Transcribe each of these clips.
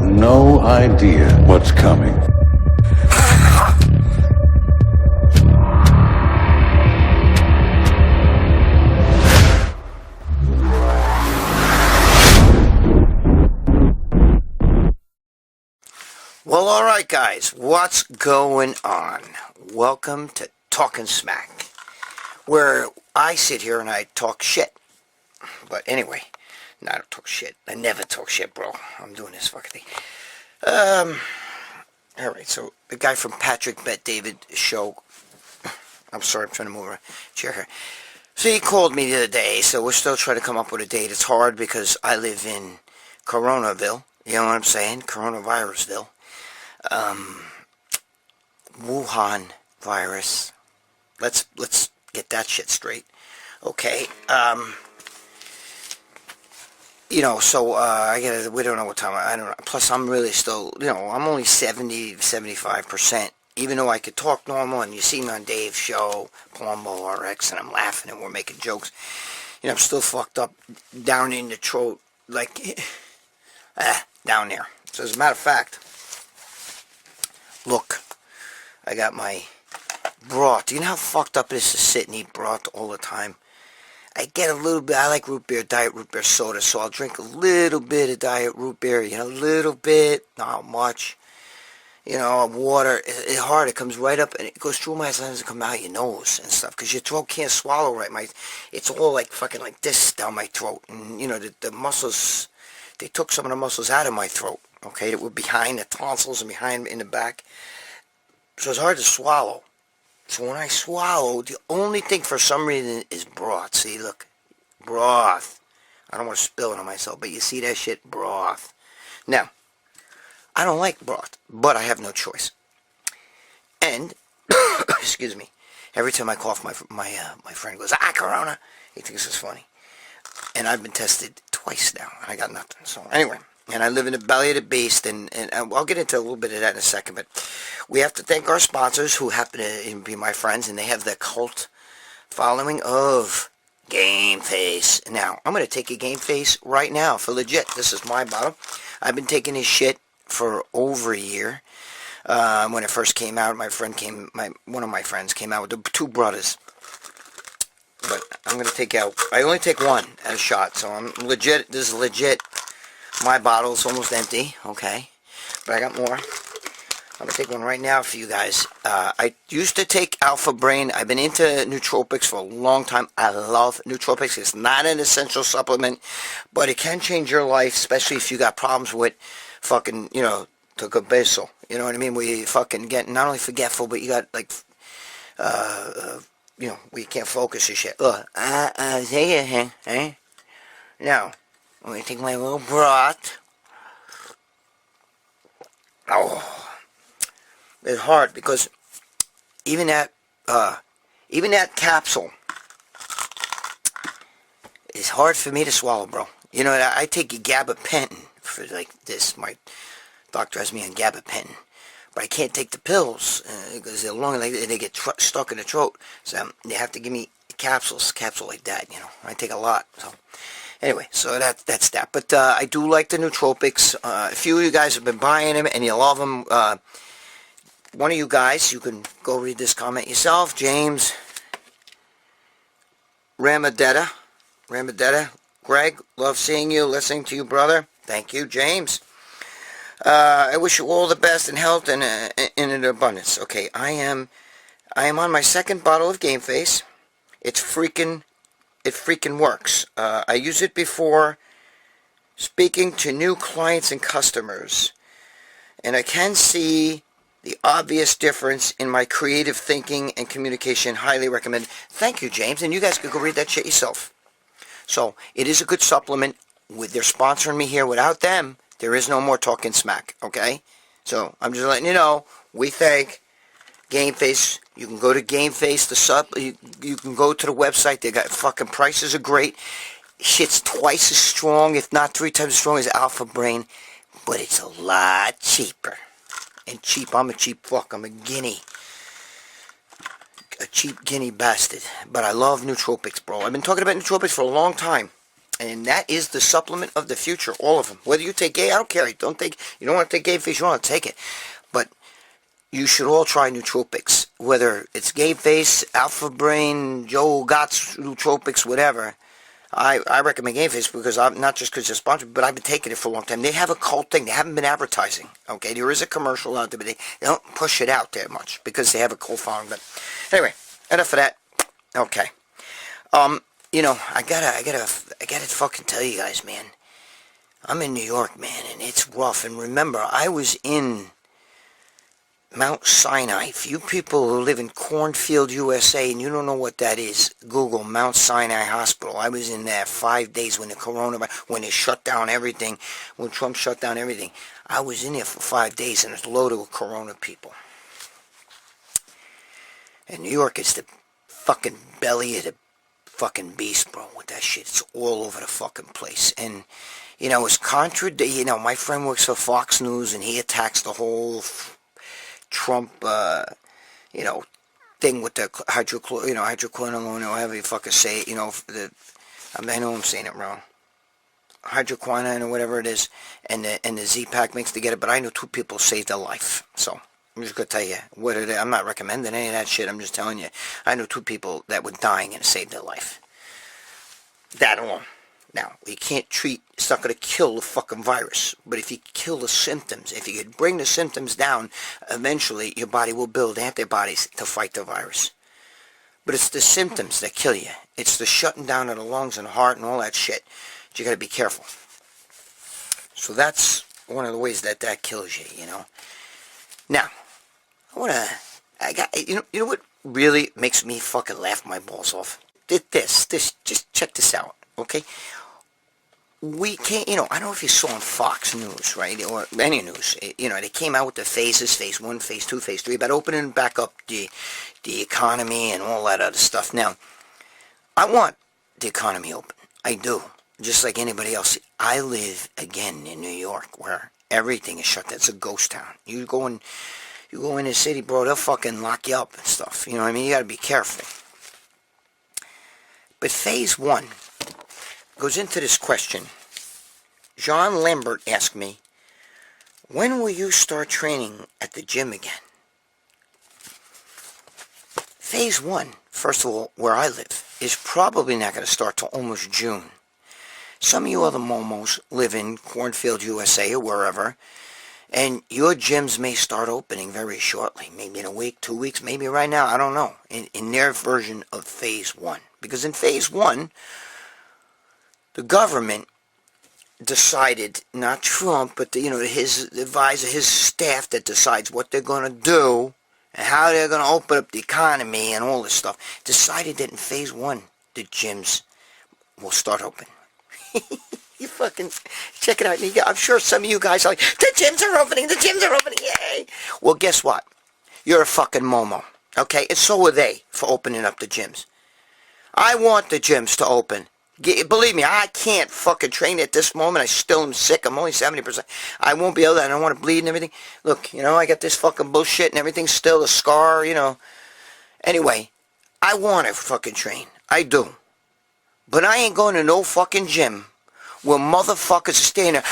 no idea what's coming. Well, alright guys, what's going on? Welcome to Talkin Smack, where I sit here and I talk shit. But anyway, no, I don't talk shit. I never talk shit, bro. I'm doing this fucking thing. Alright, so the guy from Patrick Bet David show, I'm sorry, I'm trying to move a chair here. So he called me the other day, so we're still trying to come up with a date. It's hard because I live in Coronaville, you know what I'm saying? Coronavirusville. Wuhan virus. Let's get that shit straight. Okay. You know, so we don't know what time. I don't know. Plus, I'm really still, you know, I'm only 75%. Even though I could talk normal, and you see me on Dave's show, Palumbo RX, and I'm laughing and we're making jokes. You know, I'm still fucked up down in the throat, like down there. So as a matter of fact. Look, I got my broth. Do you know how fucked up it is to sit and eat broth all the time? I get a little bit, I like root beer, diet root beer soda, so I'll drink a little bit of diet root beer, you know, a little bit, not much. You know, water, it's hard, it comes right up, and it goes through my eyes and comes out your nose and stuff, because your throat can't swallow right. It's all like fucking like this down my throat, and you know, the muscles, they took some of the muscles out of my throat. Okay, that were behind the tonsils and behind in the back. So it's hard to swallow. So when I swallow, the only thing for some reason is broth. See, look. Broth. I don't want to spill it on myself, but you see that shit? Broth. Now, I don't like broth, but I have no choice. And, excuse me, every time I cough, my friend goes, Corona. He thinks it's funny. And I've been tested twice now, and I got nothing. So anyway. And I live in the belly of the beast, and I'll get into a little bit of that in a second, but we have to thank our sponsors who happen to be my friends, and they have the cult following of Game Face. Now, I'm going to take a Game Face right now for legit. This is my bottle. I've been taking this shit for over a year. When it first came out, one of my friends came out with the two brothers. But I'm going to take out, I only take one at a shot, so I'm legit, this is legit. My bottle's almost empty, okay, but I got more. I'm going to take one right now for you guys. I used to take Alpha Brain. I've been into nootropics for a long time. I love nootropics. It's not an essential supplement, but it can change your life, especially if you got problems with fucking, you know, tocobeso. You know what I mean? Where you fucking get not only forgetful, but you got, like, you know, where you can't focus and shit. Now, I'm going to take my little broth. Oh, it's hard because even that capsule is hard for me to swallow, bro. You know, I take gabapentin for like this. My doctor has me on gabapentin, but I can't take the pills because they're long, like they get stuck in the throat. So they have to give me capsule like that. You know, I take a lot, so. Anyway, so that's that. But I do like the nootropics. A few of you guys have been buying them, and you love them. One of you guys, you can go read this comment yourself. James Ramadetta. Greg, love seeing you, listening to you, brother. Thank you, James. I wish you all the best in health and in an abundance. Okay, I am on my second bottle of Game Face. It freaking works. I use it before speaking to new clients and customers, and I can see the obvious difference in my creative thinking and communication. Highly recommend. Thank you, James, and you guys could go read that shit yourself. So it is a good supplement. They're sponsoring me here. Without them, there is no more Talkin Smack. Okay, so I'm just letting you know. We thank Game Face. You can go to Game Face, you can go to the website. They got fucking prices are great. Shit's twice as strong, if not 3 times as strong as Alpha Brain, but it's a lot cheaper. And cheap, I'm a cheap fuck. I'm a guinea. A cheap guinea bastard. But I love nootropics, bro. I've been talking about nootropics for a long time. And that is the supplement of the future, all of them. Whether you take gay, I don't care. You don't want to take gay face, you want to take it. But you should all try nootropics. Whether it's Gay Face, Alpha Brain, Joe Gott's nootropics, whatever. I recommend Gay Face because I'm not just because it's sponsored, but I've been taking it for a long time. They have a cult thing. They haven't been advertising. Okay, there is a commercial out there, but they don't push it out there much because they have a cult following. But anyway, enough of that. Okay. You know, I gotta fucking tell you guys, man. I'm in New York, man, and it's rough. And remember, I was in Mount Sinai. If you people who live in Cornfield, USA, and you don't know what that is, Google Mount Sinai Hospital. I was in there 5 days when the coronavirus, when they shut down everything, when Trump shut down everything. I was in there for 5 days, and it's loaded with corona people. And New York is the fucking belly of the fucking beast, bro, with that shit. It's all over the fucking place. And, you know, it's you know, my friend works for Fox News, and he attacks the whole Trump, you know, thing with the hydroquinone, or however you fucking say it, you know, I know I'm saying it wrong. Hydroquinone or whatever it is, and the Z-Pack mix together, but I know 2 people saved their life, so I'm just going to tell you what it is. I'm not recommending any of that shit. I'm just telling you. I know 2 people that were dying and it saved their life. That alone. Now, you can't treat, it's not going to kill the fucking virus. But if you kill the symptoms, if you could bring the symptoms down, eventually your body will build antibodies to fight the virus. But it's the symptoms that kill you. It's the shutting down of the lungs and heart and all that shit. You got to be careful. So that's one of the ways that kills you, you know. Now, you know what really makes me fucking laugh my balls off? Just check this out, okay? We can't, you know, I don't know if you saw on Fox News, right, or any news, you know, they came out with the phases, phase 1, phase 2, phase 3, about opening back up the economy and all that other stuff. Now, I want the economy open. I do. Just like anybody else. I live, again, in New York, where everything is shut down. It's a ghost town. You go in the city, bro, they'll fucking lock you up and stuff. You know what I mean? You gotta be careful. But phase 1 goes into this question. John Lambert asked me, when will you start training at the gym again? Phase 1, first of all, where I live, is probably not going to start till almost June. Some of you other momos live in Cornfield, USA, or wherever, and your gyms may start opening very shortly, maybe in a week, 2 weeks, maybe right now, I don't know, in their version of phase 1. Because in phase 1, the government decided, not Trump, but his advisor, his staff that decides what they're going to do and how they're going to open up the economy and all this stuff, decided that in phase 1, the gyms will start open. You fucking check it out. I'm sure some of you guys are like, the gyms are opening, yay! Well, guess what? You're a fucking momo, okay? And so are they for opening up the gyms. I want the gyms to open. Believe me, I can't fucking train at this moment. I still am sick. I'm only 70%. I won't be able to. I don't want to bleed and everything. Look, I got this fucking bullshit and everything's still a scar, Anyway, I want to fucking train. I do. But I ain't going to no fucking gym where motherfuckers are staying there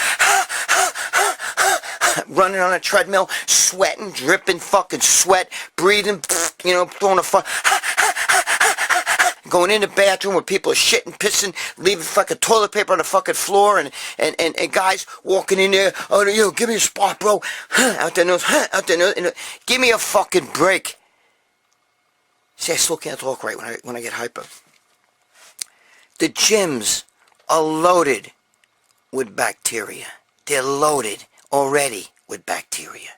running on a treadmill, sweating, dripping fucking sweat, breathing, throwing a going in the bathroom where people are shitting, pissing, leaving fucking toilet paper on the fucking floor, and guys walking in there, oh, give me a spot, bro, out there nose, out there nose, give me a fucking break. See, I still can't talk right when I get hyper. The gyms are loaded with bacteria. They're loaded already with bacteria.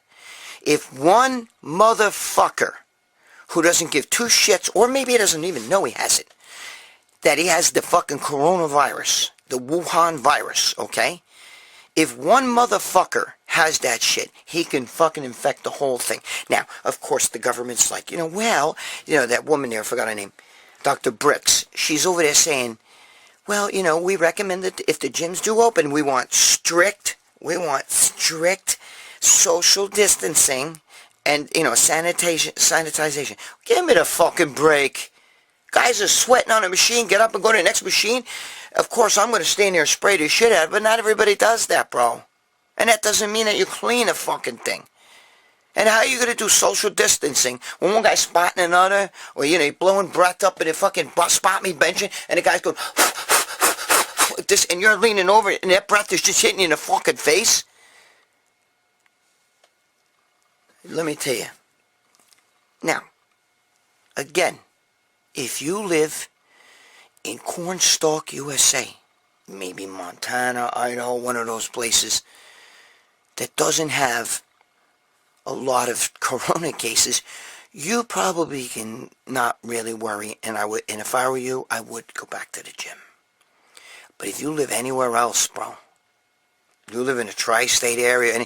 If one motherfucker who doesn't give 2 shits, or maybe he doesn't even know he has it, that he has the fucking coronavirus, the Wuhan virus, okay? If one motherfucker has that shit, he can fucking infect the whole thing. Now, of course, the government's like, that woman there, I forgot her name, Dr. Bricks, she's over there saying, well, we recommend that if the gyms do open, we want strict social distancing and, sanitization. Give me the fucking break. Guys are sweating on a machine, get up and go to the next machine. Of course, I'm going to stand there and spray the shit out, but not everybody does that, bro. And that doesn't mean that you clean a fucking thing. And how are you going to do social distancing when one guy's spotting another, or, you know, you're blowing breath up and they fucking spot me benching, and the guy's going this, and you're leaning over, and that breath is just hitting you in the fucking face? Let me tell you. Now, again, if you live in Cornstalk, USA, maybe Montana, Idaho, one of those places that doesn't have a lot of corona cases, you probably can not really worry, and if I were you, I would go back to the gym. But if you live anywhere else, bro, you live in a tri-state area,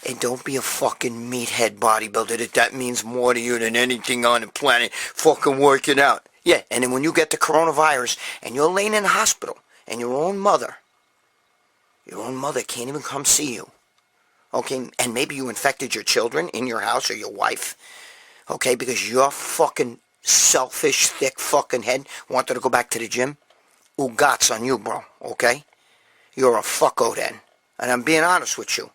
and don't be a fucking meathead bodybuilder. That means more to you than anything on the planet, fucking working out. Yeah, and then when you get the coronavirus, and you're laying in the hospital, and your own mother can't even come see you, okay, and maybe you infected your children in your house or your wife, okay, because your fucking selfish, thick fucking head wanted to go back to the gym, ugats on you, bro, okay? You're a fucko then. And I'm being honest with you.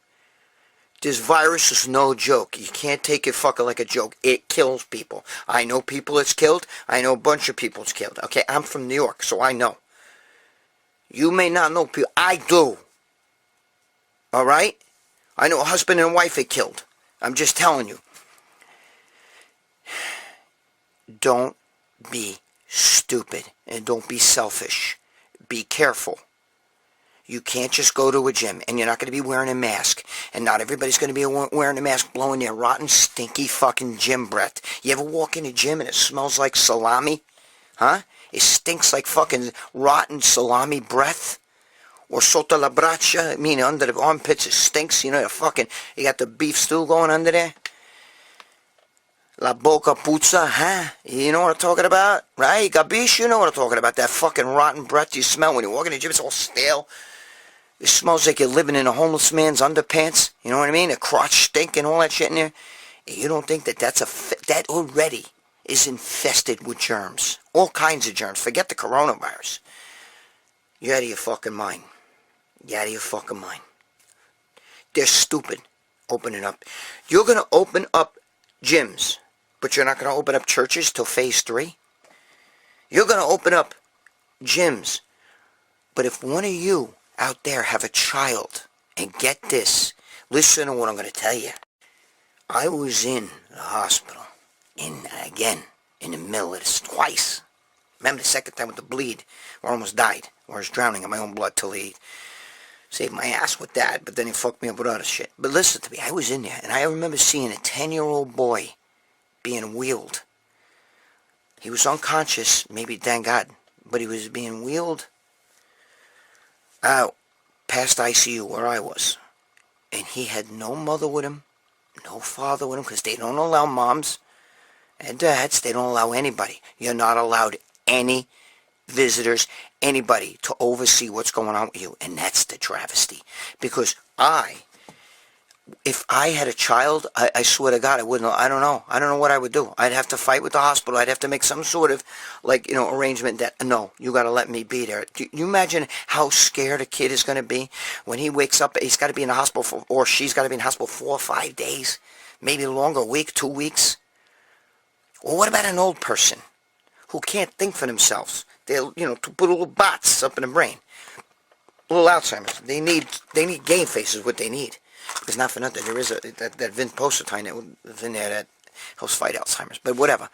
This virus is no joke. You can't take it fucking like a joke. It kills people. I know people it's killed. I know a bunch of people it's killed. Okay, I'm from New York, so I know. You may not know people. I do. Alright? I know a husband and wife it killed. I'm just telling you. Don't be stupid and don't be selfish. Be careful. You can't just go to a gym, and you're not going to be wearing a mask, and not everybody's going to be wearing a mask blowing their rotten, stinky fucking gym breath. You ever walk in a gym and it smells like salami? Huh? It stinks like fucking rotten salami breath? Or sotto la braccia, I mean under the armpits it stinks, you know, you got the beef stew going under there? La boca puzza, huh? You know what I'm talking about? Right? Gabish, you know what I'm talking about. That fucking rotten breath you smell when you walk in the gym, it's all stale. It smells like you're living in a homeless man's underpants. You know what I mean? A crotch stink and all that shit in there. You don't think that that already is infested with germs. All kinds of germs. Forget the coronavirus. You're out of your fucking mind. You're out of your fucking mind. They're stupid. Opening up. You're going to open up gyms, but you're not going to open up churches till phase 3? You're going to open up gyms, but if one of you out there have a child, and get this, listen to what I'm going to tell you. I was in the hospital, again, in the middle of this, twice. Remember the second time with the bleed, where I almost died, where I was drowning in my own blood till he saved my ass with that, but then he fucked me up with other shit. But listen to me, I was in there, and I remember seeing a 10-year-old boy being wheeled. He was unconscious, maybe, thank God, but he was being wheeled out past ICU where I was, and he had no mother with him, no father with him, because they don't allow moms and dads. They don't allow anybody. You're not allowed any visitors, anybody to oversee what's going on with you, and that's the travesty. Because if I had a child, I swear to God, I wouldn't. I don't know what I would do. I'd have to fight with the hospital. I'd have to make some sort of, arrangement that, no, you got to let me be there. Do you imagine how scared a kid is going to be when he wakes up? He's got to be in the hospital or she's got to be in the hospital 4 or 5 days, maybe longer, a week, 2 weeks. Well, what about an old person who can't think for themselves? They'll, to put little bots up in the brain, little Alzheimer's. They need game faces. What they need. Because not for nothing, there is that Vince Posatine that was in there that helps fight Alzheimer's. But whatever.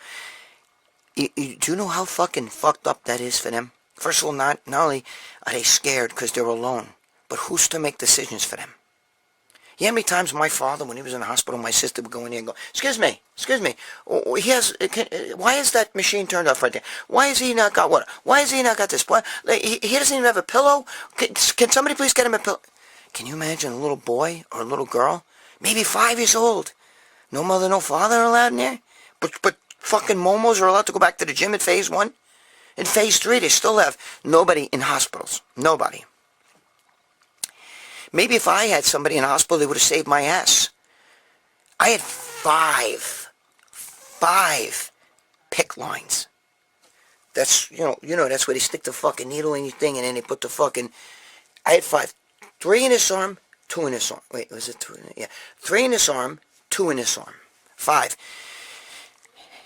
Do you know how fucking fucked up that is for them? First of all, not only are they scared because they're alone, but who's to make decisions for them? You know how many times my father, when he was in the hospital, my sister would go in there and go, excuse me, why is that machine turned off right there? Why has he not got water? Why has he not got this? Why, he doesn't even have a pillow? Can somebody please get him a pillow? Can you imagine a little boy or a little girl, maybe 5 years old, no mother, no father allowed in there? But fucking momos are allowed to go back to the gym in phase 1? In phase 3, they still have nobody in hospitals. Nobody. Maybe if I had somebody in the hospital, they would have saved my ass. I had five PICC lines. That's, that's where they stick the fucking needle in your thing, and then they put the fucking, I had 5. 3 in this arm, 2 in this arm. Wait, was it 2 in it? Yeah. 3 in this arm, 2 in this arm. 5.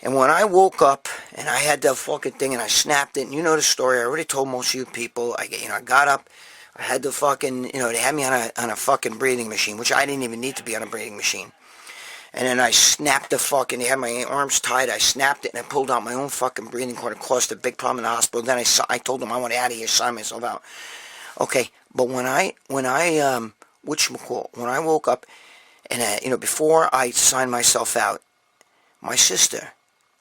And when I woke up, and I had that fucking thing, and I snapped it, and you know the story, I already told most of you people, I got up, I had the fucking, they had me on a fucking breathing machine, which I didn't even need to be on a breathing machine. And then I snapped the fucking, they had my arms tied, I snapped it, and I pulled out my own fucking breathing cord. It caused a big problem in the hospital. Then I told them I want out of here, sign myself out. Okay, but when I woke up, and, before I signed myself out, my sister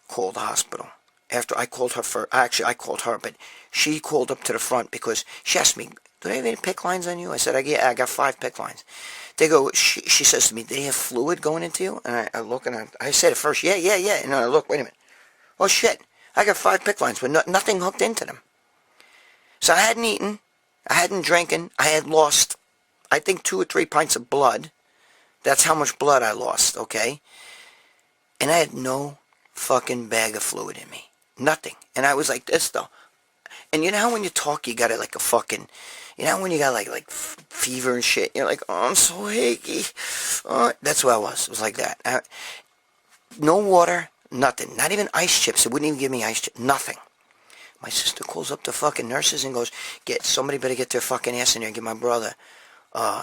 called the hospital. After I called her I called her, but she called up to the front because she asked me, do they have any PICC lines on you? I said, yeah, I got 5 PICC lines. They go, she says to me, do they have fluid going into you? And I look, and I said at first, yeah. And I look, wait a minute. Oh, shit. I got 5 PICC lines, but nothing hooked into them. So I hadn't eaten. I hadn't drinking. I had lost, I think, 2 or 3 pints of blood. That's how much blood I lost, okay? And I had no fucking bag of fluid in me. Nothing. And I was like this, though. And you know how when you talk, you got it like a fucking... You know when you got like fever and shit, you're like, oh, I'm so achy. Oh, that's what I was. It was like that. No water, nothing. Not even ice chips. It wouldn't even give me ice chips. Nothing. My sister calls up the fucking nurses and goes, somebody better get their fucking ass in there and give my brother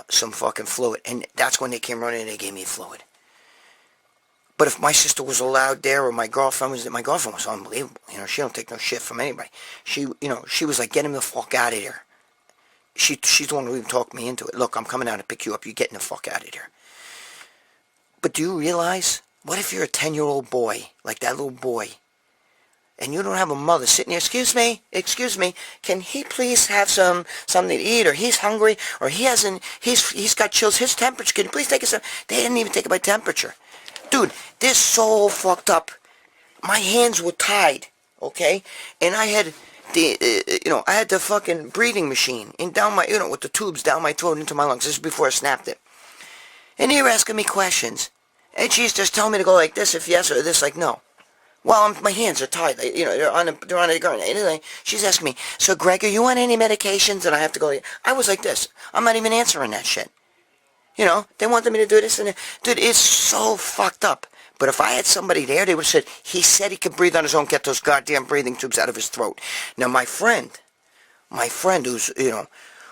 some fucking fluid. And that's when they came running and they gave me fluid. But if my sister was allowed there, or my girlfriend was unbelievable. She don't take no shit from anybody. She was like, get him the fuck out of here. She's the one who even talked me into it. Look, I'm coming out to pick you up. You're getting the fuck out of here. But do you realize, what if you're a 10-year-old boy, like that little boy, and you don't have a mother sitting there, excuse me, can he please have something to eat, or he's hungry, or he's got chills, his temperature, can you please take some? They didn't even take my temperature. Dude, this so fucked up. My hands were tied, okay? And I had... I had the fucking breathing machine down my, with the tubes down my throat into my lungs. This is before I snapped it. And they were asking me questions. And she's just telling me to go like this if yes, or this like no. Well, my hands are tied. They're on the ground. Anyway, she's asking me, so Greg, are you on any medications? And I have to go, I was like this. I'm not even answering that shit. They wanted me to do this. And dude, it's so fucked up. But if I had somebody there, they would have said, he said he could breathe on his own, get those goddamn breathing tubes out of his throat. Now, my friend who's,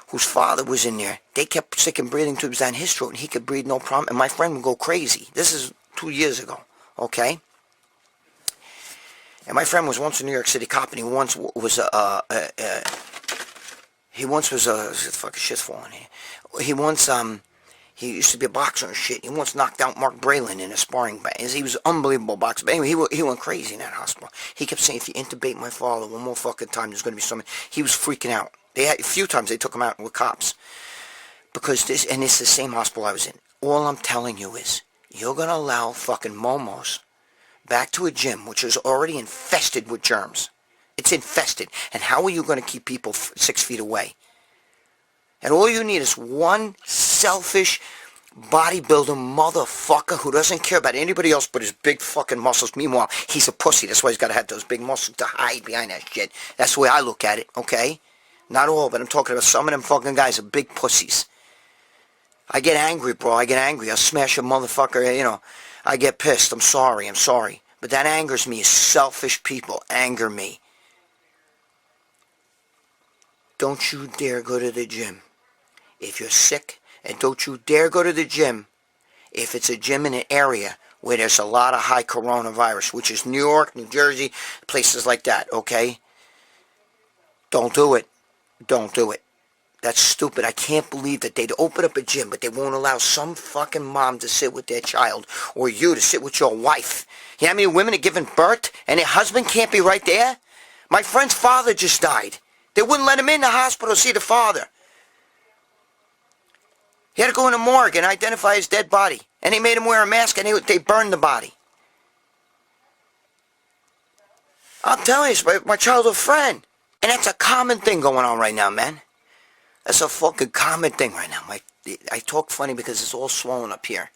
whose father was in there, they kept sticking breathing tubes down his throat, and he could breathe no problem, and my friend would go crazy. This is 2 years ago, okay? And my friend was once a New York City cop, and he once was fucking shit's falling here. He used to be a boxer and shit. He once knocked out Mark Braylon in a sparring match. He was an unbelievable boxer. But anyway, he went crazy in that hospital. He kept saying, if you intubate my father one more fucking time, there's going to be something. He was freaking out. A few times they took him out with cops. Because it's the same hospital I was in. All I'm telling you is, you're going to allow fucking momos back to a gym, which is already infested with germs. It's infested. And how are you going to keep people 6 feet away? And all you need is one selfish bodybuilder motherfucker who doesn't care about anybody else but his big fucking muscles. Meanwhile, he's a pussy. That's why he's got to have those big muscles to hide behind that shit. That's the way I look at it, okay? Not all, but I'm talking about some of them fucking guys are big pussies. I get angry, bro. I get angry. I'll smash a motherfucker, I get pissed. I'm sorry. But that angers me. Selfish people anger me. Don't you dare go to the gym if you're sick, and don't you dare go to the gym if it's a gym in an area where there's a lot of high coronavirus, which is New York, New Jersey, places like that, okay? Don't do it. Don't do it. That's stupid. I can't believe that they'd open up a gym, but they won't allow some fucking mom to sit with their child, or you to sit with your wife. You know how many women are giving birth, and their husband can't be right there? My friend's father just died. They wouldn't let him in the hospital to see the father. He had to go in the morgue and identify his dead body. And they made him wear a mask, and they burned the body. I'm telling you, it's my childhood friend. And that's a common thing going on right now, man. That's a fucking common thing right now. I talk funny because it's all swollen up here.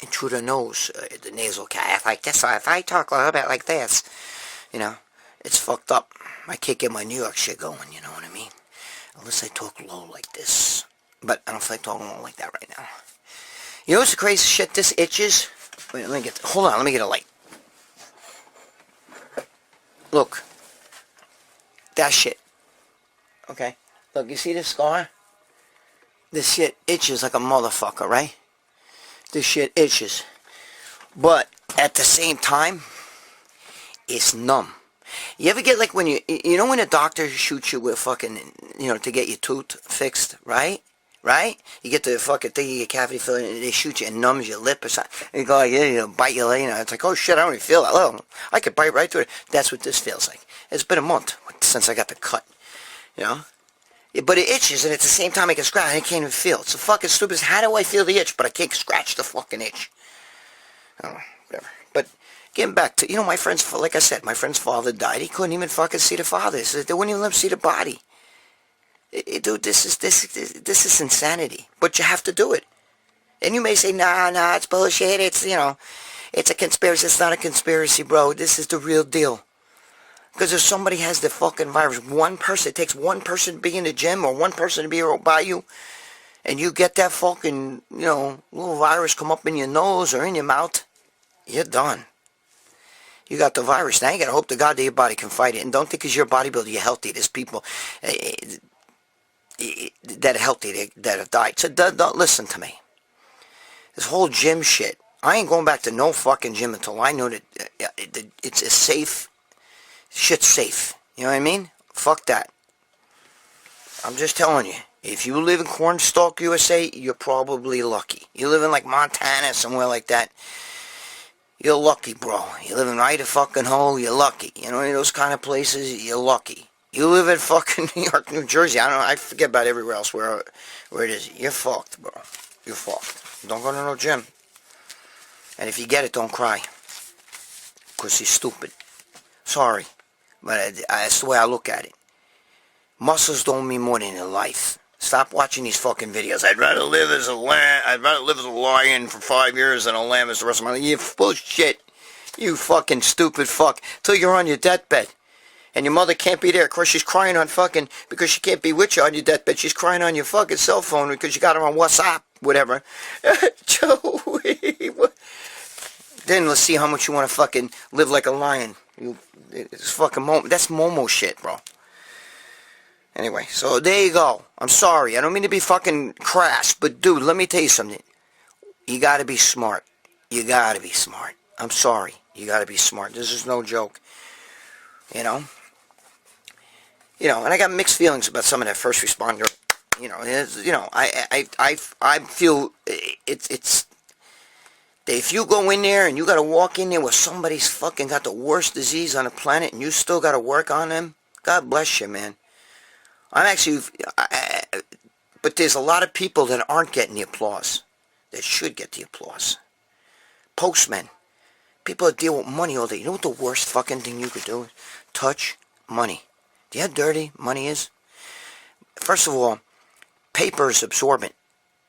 And through the nose, the nasal cavity, like this. So if I talk a little bit like this, It's fucked up. I can't get my New York shit going, you know what I mean? Unless I talk low like this. But I don't feel like talking low like that right now. You know what's the crazy shit? This itches. Wait, let me get... Hold on, let me get a light. Look. That shit. Okay? Look, you see this scar? This shit itches like a motherfucker, right? This shit itches. But at the same time, it's numb. You ever get like when you know when a doctor shoots you with fucking, you know, to get your tooth fixed, right? Right? You get the fucking thing, you get cavity filling, and they shoot you and numbs your lip or something. And you go like, yeah, you bite your leg, you know, it's like, oh shit, I don't even feel that. Oh, I could bite right through it. That's what this feels like. It's been a month since I got the cut, you know? Yeah, but it itches, and at the same time I can scratch, I can't even feel. It's a fucking stupid, how do I feel the itch, but I can't scratch the fucking itch? I don't know, whatever. But getting back to, you know, my friend's, like I said, my friend's father died. He couldn't even fucking see the father. They wouldn't even let him see the body. Dude, this is insanity. But you have to do it. And you may say, nah, it's bullshit. It's, you know, it's a conspiracy. It's not a conspiracy, bro. This is the real deal. Because if somebody has the fucking virus, one person, it takes one person to be in the gym or one person to be by you, and you get that fucking, you know, little virus come up in your nose or in your mouth, you're done. You got the virus. Now you got to hope to God that your body can fight it. And don't think because you're a bodybuilder, you're healthy. There's people that are healthy that have died. So don't listen to me. This whole gym shit, I ain't going back to no fucking gym until I know that it's a safe, shit's safe. You know what I mean? Fuck that. I'm just telling you. If you live in Cornstalk, USA, you're probably lucky. You live in like Montana, somewhere like that, you're lucky, bro. You live in Idaho, you're lucky. You know, those kind of places, you're lucky. You live in fucking New York, New Jersey, I forget about everywhere else where it is. You're fucked, bro. You're fucked. Don't go to no gym. And if you get it, don't cry. Because you're stupid. Sorry. But that's the way I look at it. Muscles don't mean more than your life. Stop watching these fucking videos. I'd rather live as a lion for 5 years than a lamb as the rest of my life. You bullshit. You fucking stupid fuck. Till you're on your deathbed. And your mother can't be there. Of course, she's crying on fucking, because she can't be with you on your deathbed. She's crying on your fucking cell phone because you got her on WhatsApp, whatever. Joey, what? Then let's see how much you want to fucking live like a lion. It's fucking that's Momo shit, bro. Anyway, so there you go. I'm sorry. I don't mean to be fucking crass, but dude, let me tell you something. You gotta be smart. You gotta be smart. I'm sorry. You gotta be smart. This is no joke. You know? You know, and I got mixed feelings about some of that first responder. You know, I feel it's if you go in there and you gotta walk in there where somebody's fucking got the worst disease on the planet and you still gotta work on them, God bless you, man. I'm actually, but there's a lot of people that aren't getting the applause, that should get the applause. Postmen, people that deal with money all day. You know what the worst fucking thing you could do is? Touch money. Do you know how dirty money is? First of all, paper is absorbent,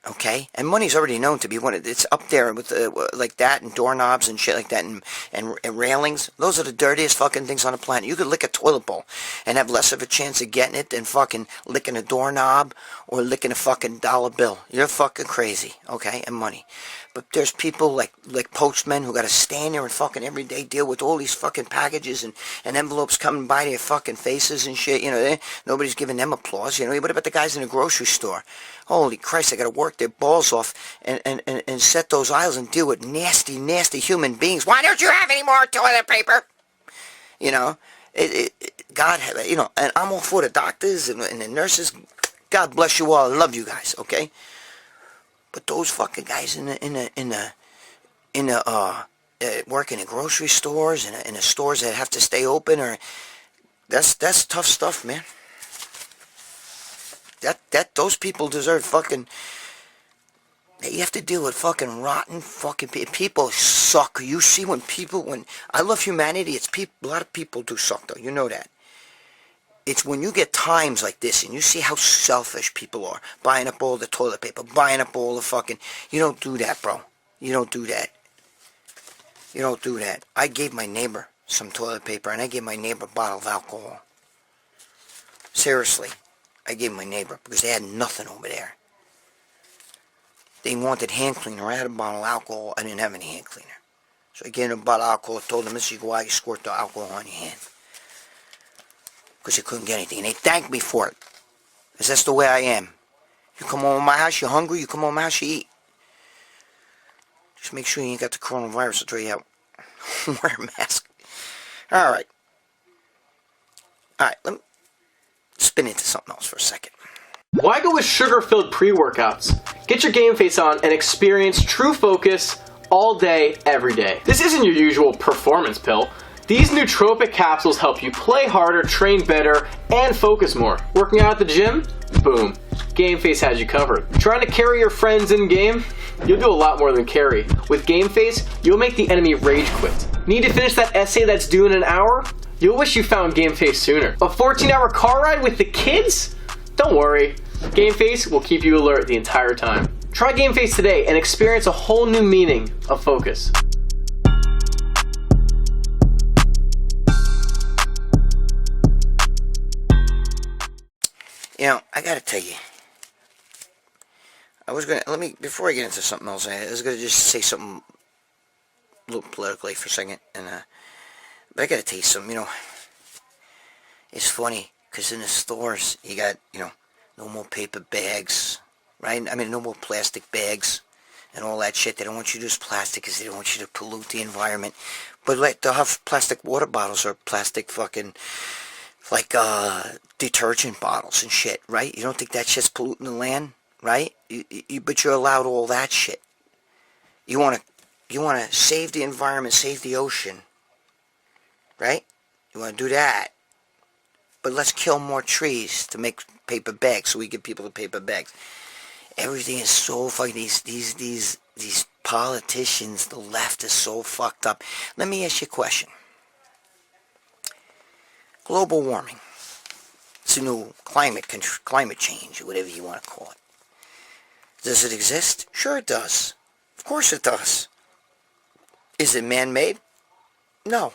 okay? And money's already known to be one of, it's up there with like that and doorknobs and shit like that and railings. Those are the dirtiest fucking things on the planet. You could lick a toilet bowl and have less of a chance of getting it than fucking licking a doorknob or licking a fucking dollar bill. You're fucking crazy, okay? And money. But there's people like postmen who got to stand there and fucking every day deal with all these fucking packages and envelopes coming by their fucking faces and shit. You know, nobody's giving them applause. You know, what about the guys in the grocery store? Holy Christ, they got to work their balls off and set those aisles and deal with nasty, nasty human beings. Why don't you have any more toilet paper? You know, God, you know, and I'm all for the doctors and the nurses. God bless you all. I love you guys, okay? But those fucking guys in the working in grocery stores and in the stores that have to stay open, or that's tough stuff, man. Those people deserve fucking. You have to deal with fucking rotten fucking people. People suck. You see when I love humanity. It's people. A lot of people do suck though. You know that. It's when you get times like this and you see how selfish people are. Buying up all the toilet paper. Buying up all the fucking... You don't do that, bro. You don't do that. You don't do that. I gave my neighbor some toilet paper, and I gave my neighbor a bottle of alcohol. Seriously, I gave my neighbor, because they had nothing over there. They wanted hand cleaner. I had a bottle of alcohol. I didn't have any hand cleaner. So I gave them a bottle of alcohol, told them, this, you go out, you squirt the alcohol on your hand. Because they couldn't get anything. And they thanked me for it. Because that's the way I am. You come home to my house, you're hungry, you come home to my house, you eat. Just make sure you ain't got the coronavirus. I'll tell you how. Wear a mask. Alright. Alright, let me spin into something else for a second. Why go with sugar-filled pre-workouts? Get your game face on and experience true focus all day, every day. This isn't your usual performance pill. These nootropic capsules help you play harder, train better, and focus more. Working out at the gym? Boom. Game Face has you covered. Trying to carry your friends in game? You'll do a lot more than carry. With Game Face, you'll make the enemy rage quit. Need to finish that essay that's due in an hour? You'll wish you found Game Face sooner. A 14-hour car ride with the kids? Don't worry. Game Face will keep you alert the entire time. Try Game Face today and experience a whole new meaning of focus. You know, I gotta tell you, before I get into something else, I was gonna just say something a little politically for a second, but I gotta tell you something, you know, it's funny, because in the stores, you got, you know, no more paper bags, right? I mean, no more plastic bags and all that shit. They don't want you to use plastic because they don't want you to pollute the environment. But like, they'll have plastic water bottles or plastic fucking, like, detergent bottles and shit, right? You don't think that shit's polluting the land, right? But you're allowed all that shit. You wanna save the environment, save the ocean, right? You wanna do that. But let's kill more trees to make paper bags so we get people the paper bags. Everything is so fucking, these politicians, the left is so fucked up. Let me ask you a question. Global warming. It's a new climate change, or whatever you want to call it. Does it exist? Sure it does. Of course it does. Is it man-made? No.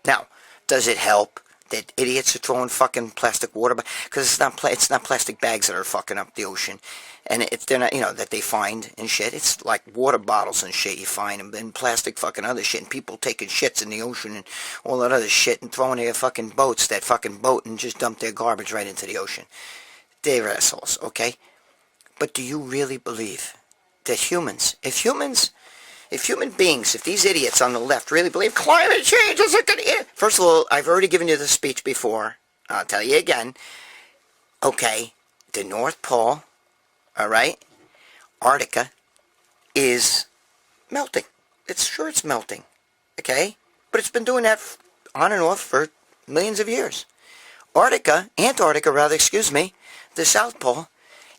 Now, does it help that idiots are throwing fucking plastic water? Because it's not plastic bags that are fucking up the ocean. And if they're not, you know, that they find and shit. It's like water bottles and shit you find, and plastic fucking other shit, and people taking shits in the ocean and all that other shit, and throwing their fucking boats, that fucking boat, and just dump their garbage right into the ocean. They're assholes, okay? But do you really believe that if human beings, if these idiots on the left really believe climate change is gonna... First of all, I've already given you the speech before. I'll tell you again. Okay, the North Pole, alright, Antarctica, is melting. It's melting, okay? But it's been doing that on and off for millions of years. Antarctica, the South Pole,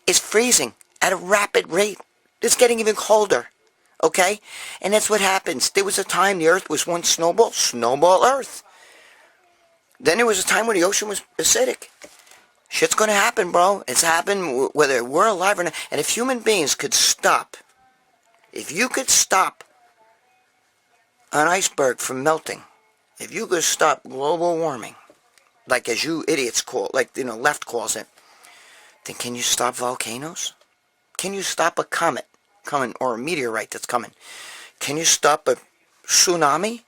is freezing at a rapid rate. It's getting even colder. Okay? And that's what happens. There was a time the earth was one snowball earth. Then there was a time when the ocean was acidic. Shit's gonna happen, bro. It's happened whether we're alive or not. And if human beings could stop, if you could stop an iceberg from melting, if you could stop global warming, like as you idiots call, like, you know, left calls it, then can you stop volcanoes? Can you stop a comet coming, or a meteorite that's coming? Can you stop a tsunami?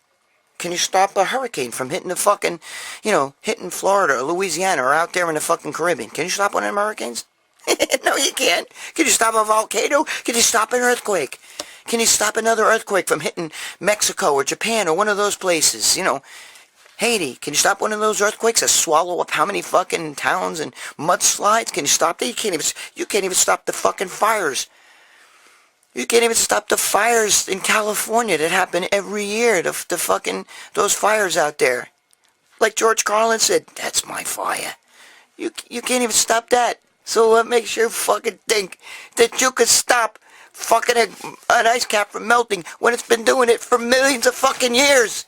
Can you stop a hurricane from hitting the fucking, you know, hitting Florida or Louisiana or out there in the fucking Caribbean? Can you stop one of them hurricanes? No, you can't. Can you stop a volcano? Can you stop an earthquake? Can you stop another earthquake from hitting Mexico or Japan or one of those places? You know, Haiti. Can you stop one of those earthquakes that swallow up how many fucking towns and mudslides? Can you stop that? You can't even stop the fucking fires. You can't even stop the fires in California that happen every year. The fucking, those fires out there. Like George Carlin said, that's my fire. You can't even stop that. So what makes you fucking think that you could stop fucking an ice cap from melting when it's been doing it for millions of fucking years?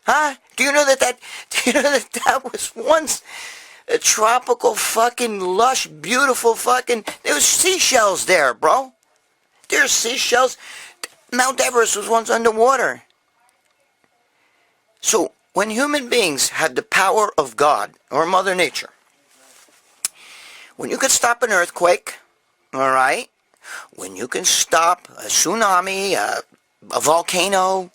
Huh? Do you know that was once a tropical fucking lush, beautiful fucking, there was seashells there, bro. There's seashells. Mount Everest was once underwater. So when human beings had the power of God or Mother Nature, when you could stop an earthquake, all right, when you can stop a tsunami, a volcano,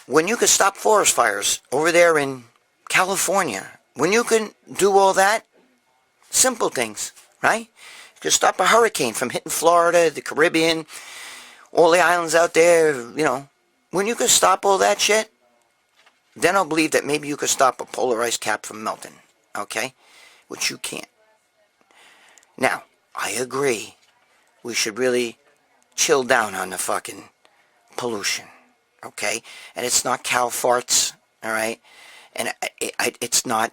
when you could stop forest fires over there in California, when you can do all that, simple things, right? You could stop a hurricane from hitting Florida, the Caribbean, all the islands out there, you know. When you could stop all that shit, then I'll believe that maybe you could stop a polar ice cap from melting, okay? Which you can't. Now, I agree. We should really chill down on the fucking pollution, okay? And it's not cow farts, all right? And it's not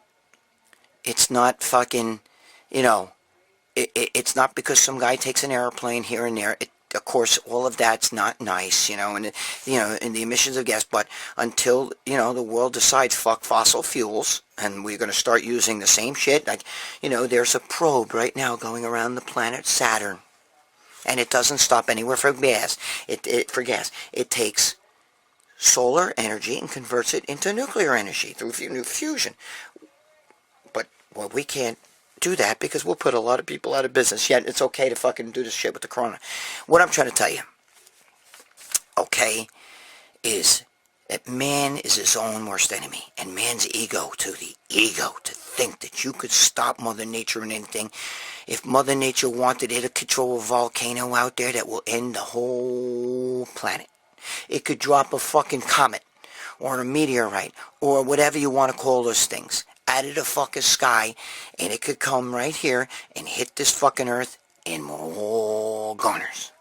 fucking, you know, it's not because some guy takes an airplane here and there. Of course, all of that's not nice, you know, and the emissions of gas. But until, you know, the world decides fuck fossil fuels, and we're going to start using the same shit, like, you know, there's a probe right now going around the planet Saturn, and it doesn't stop anywhere for gas. It takes solar energy and converts it into nuclear energy through fusion. But well, we can't do that because we'll put a lot of people out of business. Yet it's okay to fucking do this shit with the corona. What I'm trying to tell you, okay, is that man is his own worst enemy, and man's ego to think that you could stop Mother Nature and anything. If Mother Nature wanted, it to control a volcano out there that will end the whole planet. It could drop a fucking comet or a meteorite or whatever you want to call those things out of the fucking sky, and it could come right here and hit this fucking earth and more goners.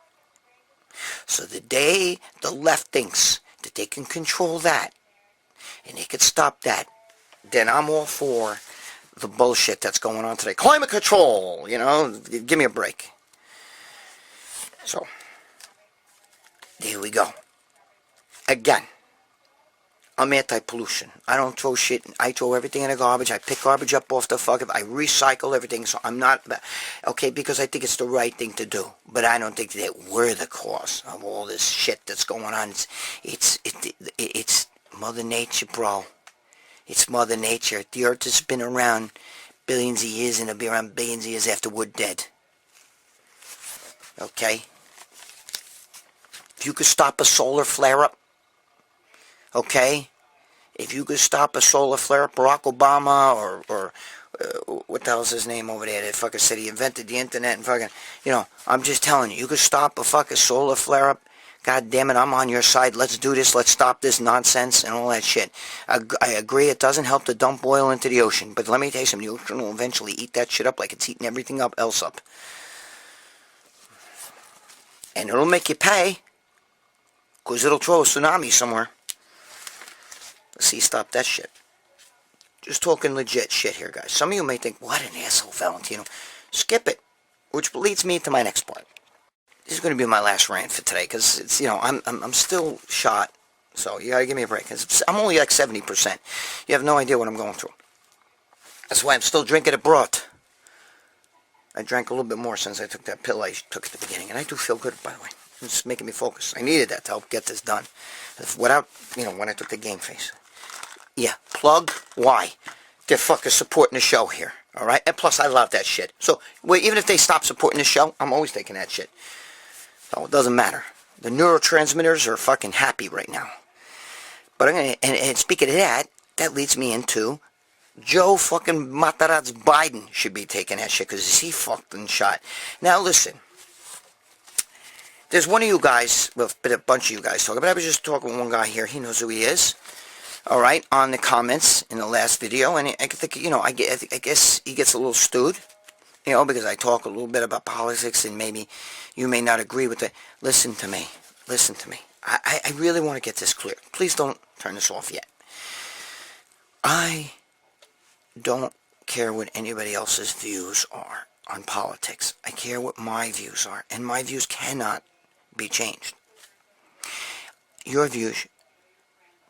So the day the left thinks that they can control that and they can stop that, then I'm all for the bullshit that's going on today. Climate control, you know, give me a break. So, there we go. Again, I'm anti-pollution. I don't throw shit. I throw everything in the garbage. I pick garbage up off the fucking. I recycle everything. So I'm not, okay, because I think it's the right thing to do. But I don't think that we're the cause of all this shit that's going on. It's Mother Nature, bro. It's Mother Nature. The Earth has been around billions of years, and it'll be around billions of years after we're dead. Okay? If you could stop a solar flare-up, okay, if you could stop a solar flare-up, Barack Obama or what the hell's his name over there that fucking said he invented the internet and fucking, you know, I'm just telling you, you could stop a fucking solar flare-up, god damn it, I'm on your side, let's do this, let's stop this nonsense and all that shit. I agree it doesn't help to dump oil into the ocean, but let me tell you something, the ocean will eventually eat that shit up like it's eating everything else up. And it'll make you pay, because it'll throw a tsunami somewhere. Let's see, stop that shit. Just talking legit shit here, guys. Some of you may think, what an asshole, Valentino. Skip it. Which leads me to my next part. This is going to be my last rant for today, because it's, you know, I'm still shot, so you got to give me a break. I'm only like 70%. You have no idea what I'm going through. That's why I'm still drinking a broth. I drank a little bit more since I took that pill I took at the beginning, and I do feel good, by the way. It's making me focus. I needed that to help get this done. Without, you know, when I took the game face. Yeah, plug, why? They're fucking supporting the show here, alright? And plus, I love that shit. So, well, even if they stop supporting the show, I'm always taking that shit. So, it doesn't matter. The neurotransmitters are fucking happy right now. But I'm gonna, and speaking of that, that leads me into Joe fucking Matarazz Biden should be taking that shit, because he fucking shot. Now, listen. There's one of you guys, well, a bunch of you guys talking, but I was just talking with one guy here. He knows who he is. All right, on the comments in the last video, and I think, you know, I guess he gets a little stewed, you know, because I talk a little bit about politics, and maybe you may not agree with it. Listen to me. Listen to me. I really want to get this clear. Please don't turn this off yet. I don't care what anybody else's views are on politics. I care what my views are, and my views cannot be changed. Your views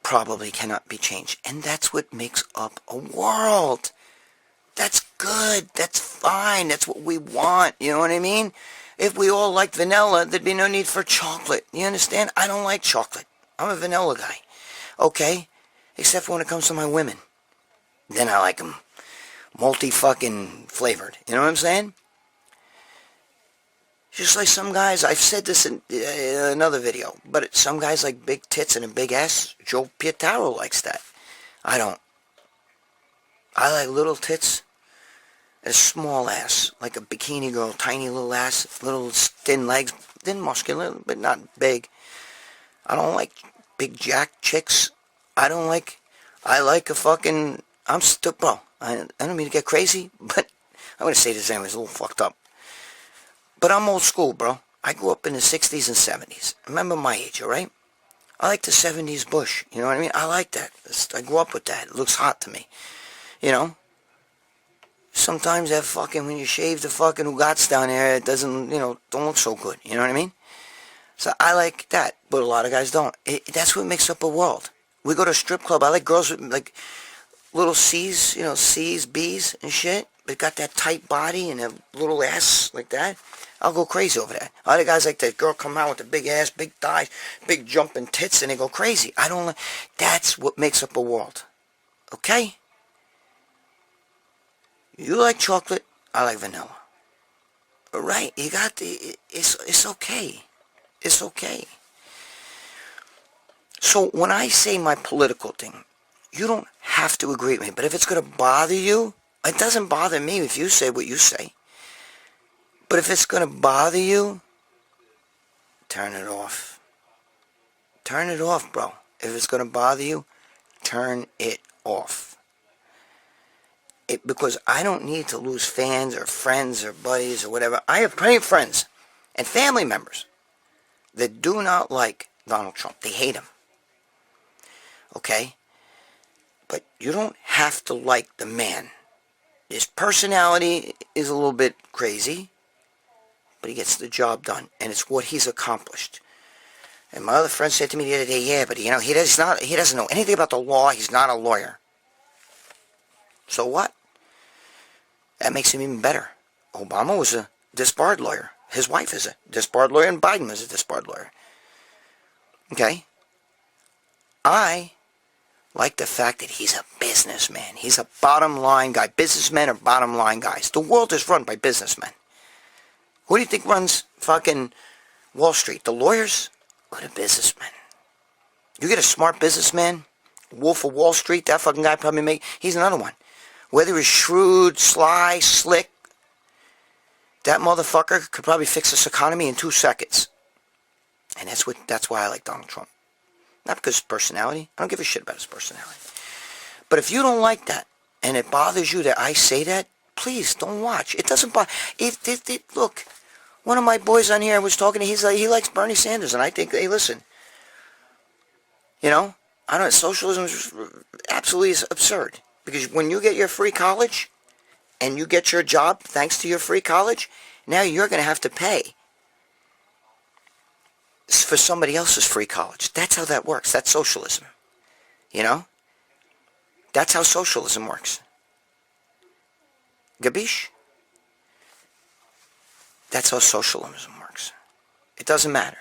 probably cannot be changed, and that's what makes up a world. That's good, that's fine, that's what we want, you know what I mean? If we all liked vanilla, there'd be no need for chocolate, you understand? I don't like chocolate. I'm a vanilla guy, okay? Except when it comes to my women. Then I like them multi-fucking flavored. You know what I'm saying? Just like some guys, I've said this in another video, but some guys like big tits and a big ass. Joe Pietaro likes that. I don't. I like little tits and a small ass, like a bikini girl, tiny little ass, little thin legs, thin muscular, but not big. I don't like big jack chicks. I like a fucking, bro, I don't mean to get crazy, but I'm going to say this anyway, it's a little fucked up. But I'm old school, bro. I grew up in the 60s and 70s. Remember my age, alright? I like the 70s bush, you know what I mean? I like that. I grew up with that. It looks hot to me. You know? Sometimes that fucking, when you shave the fucking ugats down there, it doesn't, don't look so good. You know what I mean? So I like that, but a lot of guys don't. That's what makes up a world. We go to a strip club. I like girls with, like, little C's, C's, B's and shit. But got that tight body and a little ass like that. I'll go crazy over that. Other guys like that girl come out with the big ass, big thighs, big jumping tits, and they go crazy. I don't like. That's what makes up a world. Okay? You like chocolate, I like vanilla. Right? You got the. It's okay. It's okay. So when I say my political thing, you don't have to agree with me. But if it's going to bother you, it doesn't bother me if you say what you say. But if it's going to bother you, turn it off. Turn it off, bro. If it's going to bother you, turn it off. Because I don't need to lose fans or friends or buddies or whatever. I have plenty of friends and family members that do not like Donald Trump. They hate him. Okay? But you don't have to like the man. His personality is a little bit crazy, but he gets the job done, and it's what he's accomplished. And my other friend said to me the other day, yeah, but he doesn't know anything about the law. He's not a lawyer. So what? That makes him even better. Obama was a disbarred lawyer. His wife is a disbarred lawyer, and Biden was a disbarred lawyer. Okay? I like the fact that he's a businessman. He's a bottom line guy. Businessmen are bottom line guys. The world is run by businessmen. Who do you think runs fucking Wall Street? The lawyers or the businessmen? You get a smart businessman, Wolf of Wall Street, that fucking guy probably he's another one. Whether he's shrewd, sly, slick, that motherfucker could probably fix this economy in 2 seconds. And that's why I like Donald Trump. Not because of his personality. I don't give a shit about his personality. But if you don't like that, and it bothers you that I say that, please don't watch. It doesn't bother. Look, one of my boys on here was talking. He likes Bernie Sanders, and I think, hey, listen. Socialism is absolutely absurd. Because when you get your free college, and you get your job thanks to your free college, now you're going to have to pay for somebody else's free college. That's how that works. That's socialism. That's how socialism works. Gabish? That's how socialism works. It doesn't matter.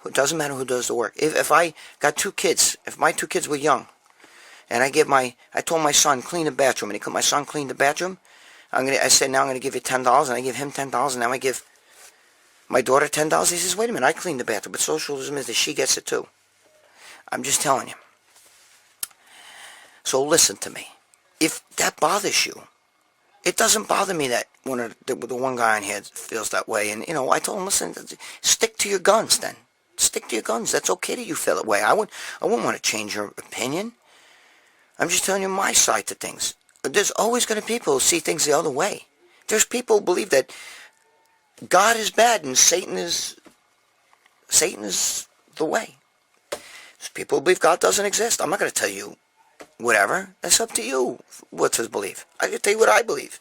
It doesn't matter who does the work. If I got 2 kids, if my 2 kids were young, and I told my son, clean the bathroom, and my son cleaned the bathroom, I said, now I'm going to give you $10, and I give him $10, now I give my daughter $10. He says, wait a minute, I cleaned the bathroom, but socialism is that she gets it too. I'm just telling you. So listen to me. If that bothers you, it doesn't bother me that the one guy on here feels that way. And, I told him, listen, stick to your guns then. Stick to your guns. That's okay that you feel that way. I wouldn't want to change your opinion. I'm just telling you my side to things. There's always going to be people who see things the other way. There's people who believe that God is bad and Satan is the way. There's people who believe God doesn't exist. I'm not going to tell you whatever. That's up to you what to believe. I can tell you what I believe.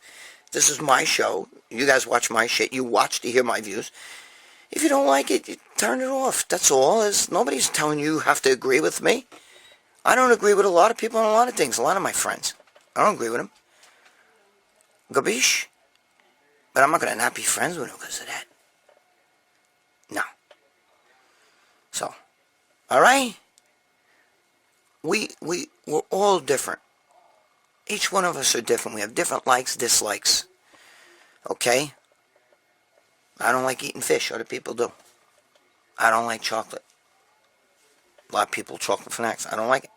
This is my show. You guys watch my shit. You watch to hear my views. If you don't like it, you turn it off. That's all. Nobody's telling you have to agree with me. I don't agree with a lot of people on a lot of things. A lot of my friends. I don't agree with them. Gabish? But I'm not going to not be friends with them because of that. No. So, alright? we're all different. Each one of us are different. We have different likes, dislikes. Okay? I don't like eating fish. Other people do. I don't like chocolate. A lot of people chocolate fanatics. I don't like it.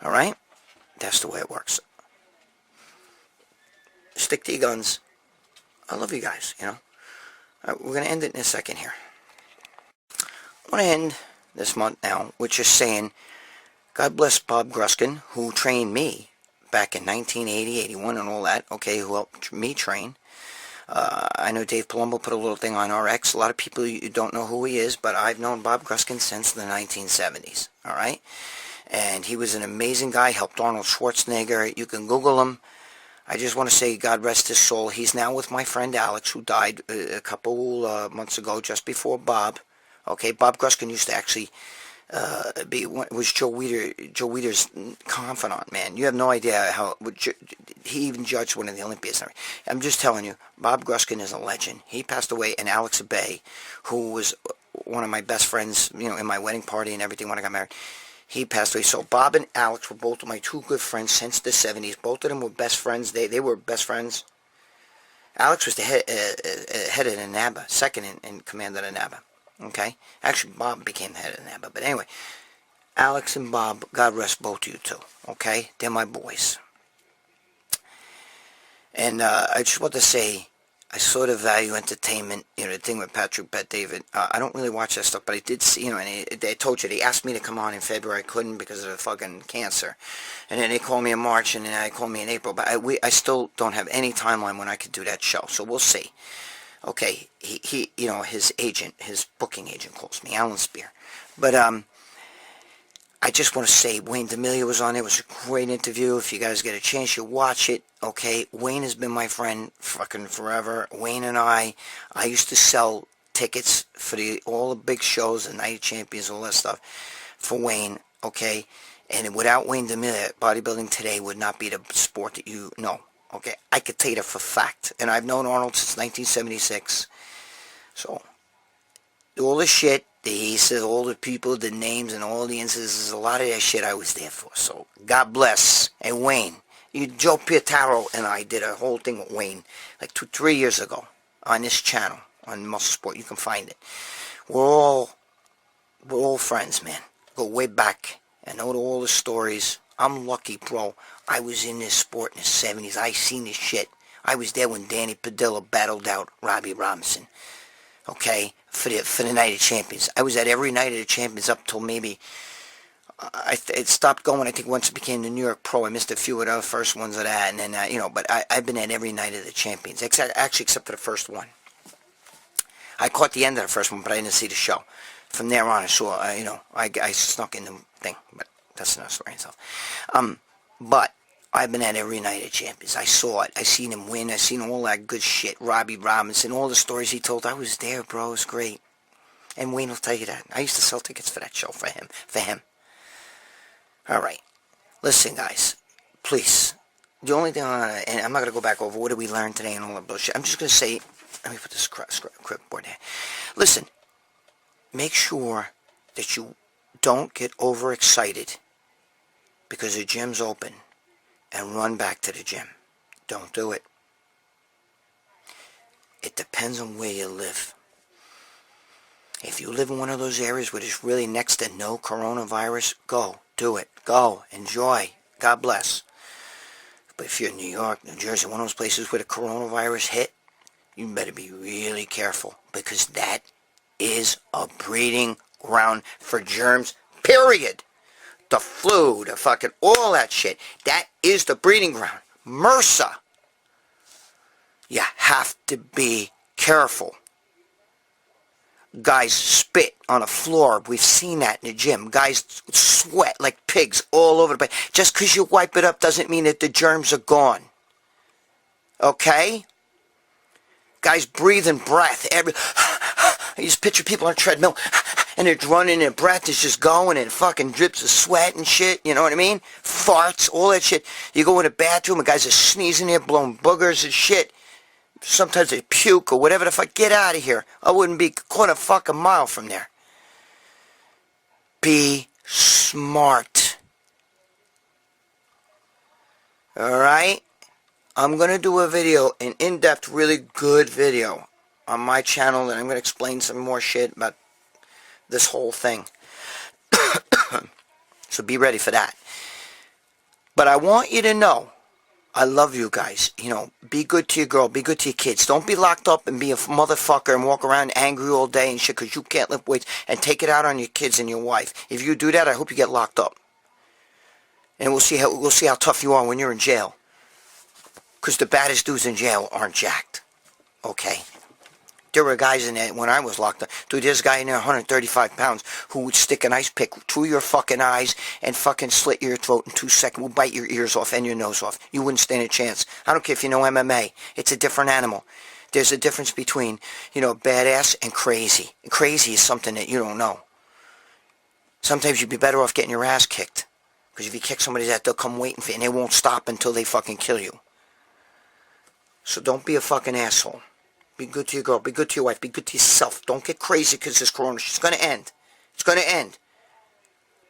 Alright? That's the way it works. Stick to your guns. I love you guys, you know. Alright, we're going to end it in a second here. I want to end this month now with just saying, God bless Bob Gruskin, who trained me back in 1980, 81, and all that. Okay, who helped me train. I know Dave Palumbo put a little thing on RX. A lot of people, you don't know who he is, but I've known Bob Gruskin since the 1970s. Alright? And he was an amazing guy, helped Arnold Schwarzenegger. You can Google him. I just want to say, God rest his soul. He's now with my friend Alex, who died a couple months ago, just before Bob. Okay, Bob Gruskin used to actually was Joe Weider's confidant, man. You have no idea how he even judged one of the Olympians. I'm just telling you, Bob Gruskin is a legend. He passed away, and Alex Bay, who was one of my best friends, you know, in my wedding party and everything when I got married, he passed away. So Bob and Alex were both my two good friends since the 70s. Both of them were best friends. They were best friends. Alex was the head of the NABA, second in command of the NABA. Okay? Actually, Bob became the head of the NABA. But anyway, Alex and Bob, God rest both of you two. Okay? They're my boys. And I just want to say, I sort of value entertainment. You know, the thing with Patrick Bet-David. I don't really watch that stuff, but I did see, you know, and they told you, they asked me to come on in February. I couldn't because of the fucking cancer. And then they called me in March, and then they called me in April. But I still don't have any timeline when I could do that show. So we'll see. Okay, he you know, his agent, his booking agent calls me, Alan Spear. But, I just want to say, Wayne D'Amelio was on it. It was a great interview. If you guys get a chance, you watch it. Okay, Wayne has been my friend fucking forever. Wayne and I used to sell tickets for all the big shows, the Night of Champions, all that stuff, for Wayne, okay? And without Wayne D'Amelio, bodybuilding today would not be the sport that you know. Okay, I could tell you that for fact. And I've known Arnold since 1976. So, all the shit that he says, all the people, the names, and all the instances, a lot of that shit I was there for. So, God bless. And Wayne, Joe Pietaro and I did a whole thing with Wayne like 3 years ago on this channel, on Muscle Sport. You can find it. We're all friends, man. Go way back. I know all the stories. I'm lucky, bro. I was in this sport in the 70s. I seen this shit. I was there when Danny Padilla battled out Robbie Robinson. Okay? For the Night of Champions. I was at every Night of the Champions up till maybe... it stopped going, I think, once it became the New York Pro. I missed a few of the first ones of that. And then, you know, but I've been at every Night of the Champions. Except for the first one. I caught the end of the first one, but I didn't see the show. From there on, I saw, you know, I snuck in the thing. But that's another story itself. But I've been at every Night of Champions. I saw it. I seen him win. I seen all that good shit. Robbie Robinson, all the stories he told. I was there, bro. It was great. And Wayne will tell you that. I used to sell tickets for that show for him. All right. Listen, guys. Please. The only thing and I'm not going to go back over what did we learn today and all that bullshit. I'm just going to say, let me put this clipboard there. Listen. Make sure that you don't get overexcited because the gym's open and run back to the gym. Don't do it. It depends on where you live. If you live in one of those areas where there's really next to no coronavirus, go. Do it. Go. Enjoy. God bless. But if you're in New York, New Jersey, one of those places where the coronavirus hit, you better be really careful because that is a breeding ground for germs, period. The flu, the fucking, all that shit. That is the breeding ground. MRSA. You have to be careful. Guys spit on the floor. We've seen that in the gym. Guys sweat like pigs all over the place. Just because you wipe it up doesn't mean that the germs are gone. Okay? Guys breathing breath. You just picture people on a treadmill and they're running, their breath is just going and fucking drips of sweat and shit, you know what I mean? Farts, all that shit. You go in the bathroom and guys are sneezing there, blowing boogers and shit. Sometimes they puke or whatever the fuck. Get out of here. I wouldn't be caught a fucking mile from there. Be smart. Alright? I'm going to do a video, an in-depth, really good video on my channel, and I'm going to explain some more shit about this whole thing. So be ready for that. But I want you to know, I love you guys. You know, be good to your girl, be good to your kids. Don't be locked up and be a motherfucker and walk around angry all day and shit because you can't lift weights and take it out on your kids and your wife. If you do that, I hope you get locked up. And we'll see how tough you are when you're in jail. Because the baddest dudes in jail aren't jacked. Okay? There were guys in there when I was locked up. Dude, there's a guy in there, 135 pounds, who would stick an ice pick through your fucking eyes and fucking slit your throat in 2 seconds. Will bite your ears off and your nose off. You wouldn't stand a chance. I don't care if you know MMA. It's a different animal. There's a difference between, you know, badass and crazy. Crazy is something that you don't know. Sometimes you'd be better off getting your ass kicked. Because if you kick somebody's ass, they'll come waiting for you, and they won't stop until they fucking kill you. So don't be a fucking asshole. Be good to your girl. Be good to your wife. Be good to yourself. Don't get crazy because this corona shit's going to end. It's going to end.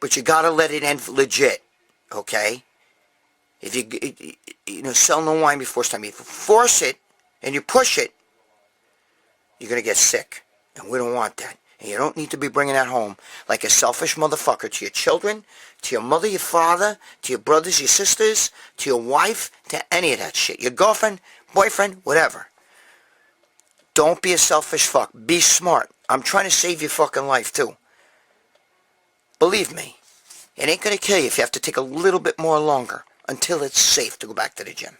But you got to let it end legit. Okay? If you know, sell no wine before it's time. If you force it and you push it, you're going to get sick. And we don't want that. And you don't need to be bringing that home like a selfish motherfucker to your children, to your mother, your father, to your brothers, your sisters, to your wife, to any of that shit. Your girlfriend, boyfriend, whatever. Don't be a selfish fuck. Be smart. I'm trying to save your fucking life, too. Believe me. It ain't going to kill you if you have to take a little bit more longer until it's safe to go back to the gym.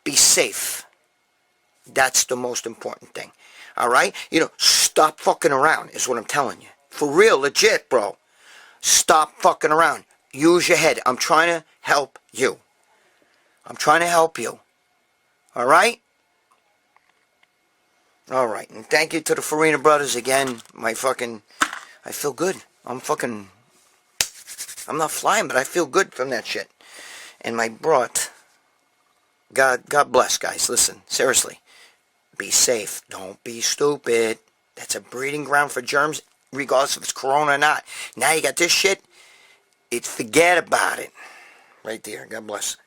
Be safe. That's the most important thing. Alright? You know, stop fucking around is what I'm telling you. For real, legit, bro. Stop fucking around. Use your head. I'm trying to help you. I'm trying to help you. Alright? Alright, and thank you to the Farina brothers again. I feel good. I'm not flying, but I feel good from that shit. And my brought, God bless, guys. Listen, seriously. Be safe. Don't be stupid. That's a breeding ground for germs, regardless if it's corona or not. Now you got this shit. Forget about it. Right there. God bless.